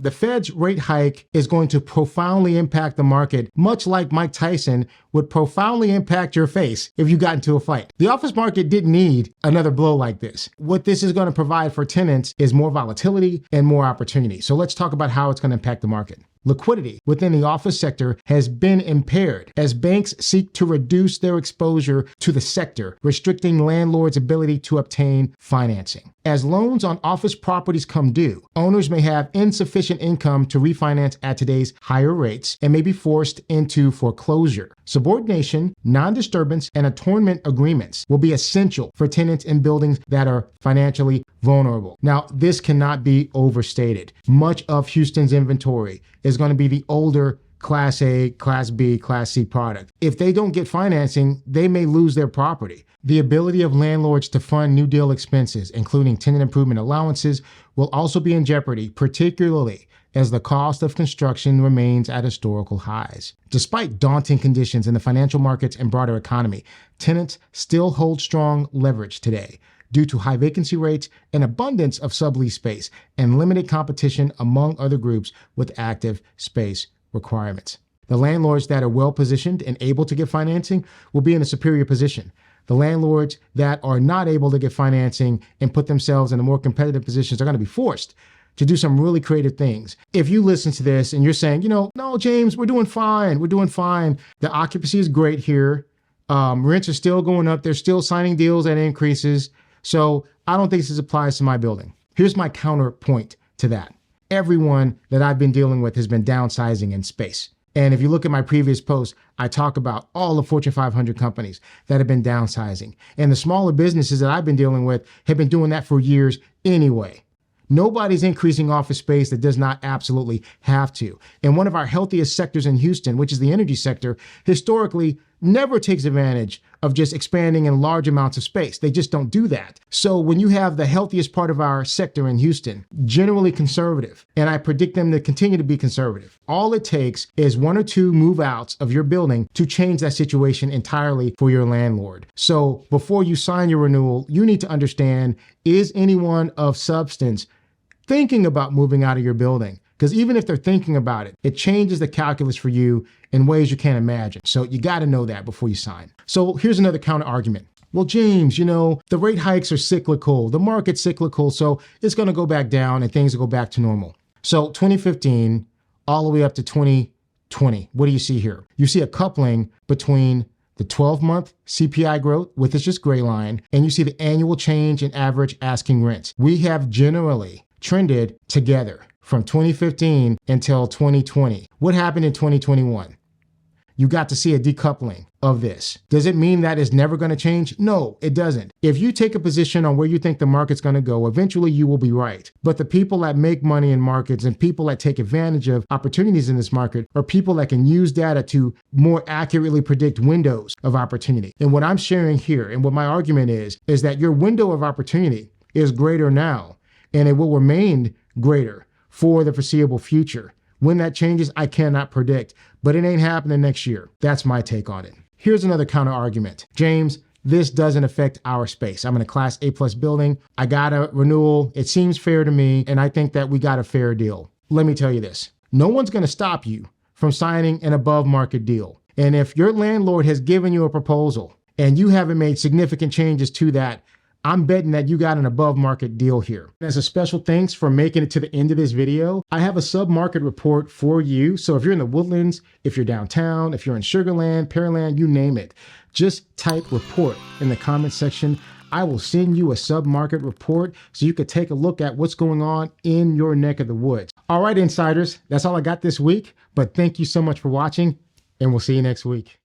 The Fed's rate hike is going to profoundly impact the market, much like Mike Tyson would profoundly impact your face if you got into a fight. The office market didn't need another blow like this. What this is going to provide for tenants is more volatility and more opportunity. So let's talk about how it's going to impact the market. Liquidity within the office sector has been impaired as banks seek to reduce their exposure to the sector, restricting landlords' ability to obtain financing. As loans on office properties come due, owners may have insufficient income to refinance at today's higher rates and may be forced into foreclosure. Subordination, non-disturbance, and attornment agreements will be essential for tenants in buildings that are financially vulnerable. Now, this cannot be overstated. Much of Houston's inventory is going to be the older Class A, Class B, Class C product. If they don't get financing, they may lose their property. The ability of landlords to fund new deal expenses, including tenant improvement allowances, will also be in jeopardy, particularly as the cost of construction remains at historical highs. Despite daunting conditions in the financial markets and broader economy, tenants still hold strong leverage today due to high vacancy rates, an abundance of sublease space, and limited competition among other groups with active space requirements. The landlords that are well-positioned and able to get financing will be in a superior position. The landlords that are not able to get financing and put themselves in a more competitive positions are going to be forced to do some really creative things. If you listen to this and you're saying, no, James, we're doing fine. The occupancy is great here. Rents are still going up. They're still signing deals at increases. So I don't think this applies to my building. Here's my counterpoint to that. Everyone that I've been dealing with has been downsizing in space. And if you look at my previous posts, I talk about all the Fortune 500 companies that have been downsizing. And the smaller businesses that I've been dealing with have been doing that for years anyway. Nobody's increasing office space that does not absolutely have to. And one of our healthiest sectors in Houston, which is the energy sector, historically never takes advantage of just expanding in large amounts of space. They just don't do that. So when you have the healthiest part of our sector in Houston, generally conservative, and I predict them to continue to be conservative, all it takes is one or two move outs of your building to change that situation entirely for your landlord. So before you sign your renewal, you need to understand, is anyone of substance thinking about moving out of your building? Because even if they're thinking about it, it changes the calculus for you in ways you can't imagine. So you got to know that before you sign. So here's another counter argument. Well, James, the rate hikes are cyclical. The market's cyclical, so it's going to go back down and things will go back to normal. So 2015 all the way up to 2020, what do you see here? You see a coupling between the 12-month CPI growth with its just gray line, and you see the annual change in average asking rents. We have generally trended together from 2015 until 2020. What happened in 2021? You got to see a decoupling of this. Does it mean that it's never going to change? No, it doesn't. If you take a position on where you think the market's going to go, eventually you will be right. But the people that make money in markets and people that take advantage of opportunities in this market are people that can use data to more accurately predict windows of opportunity. And what I'm sharing here and what my argument is that your window of opportunity is greater now, and it will remain greater for the foreseeable future. When that changes, I cannot predict, but it ain't happening next year. That's my take on it. Here's another counter argument. James, this doesn't affect our space. I'm in a Class A+ building. I got a renewal. It seems fair to me, and I think that we got a fair deal. Let me tell you this. No one's going to stop you from signing an above market deal. And if your landlord has given you a proposal and you haven't made significant changes to that, I'm betting that you got an above market deal here. As a special thanks for making it to the end of this video, I have a sub-market report for you. So if you're in the Woodlands, if you're downtown, if you're in Sugarland, Pearland, you name it, just type report in the comment section. I will send you a sub-market report so you could take a look at what's going on in your neck of the woods. All right, insiders, that's all I got this week, but thank you so much for watching, and we'll see you next week.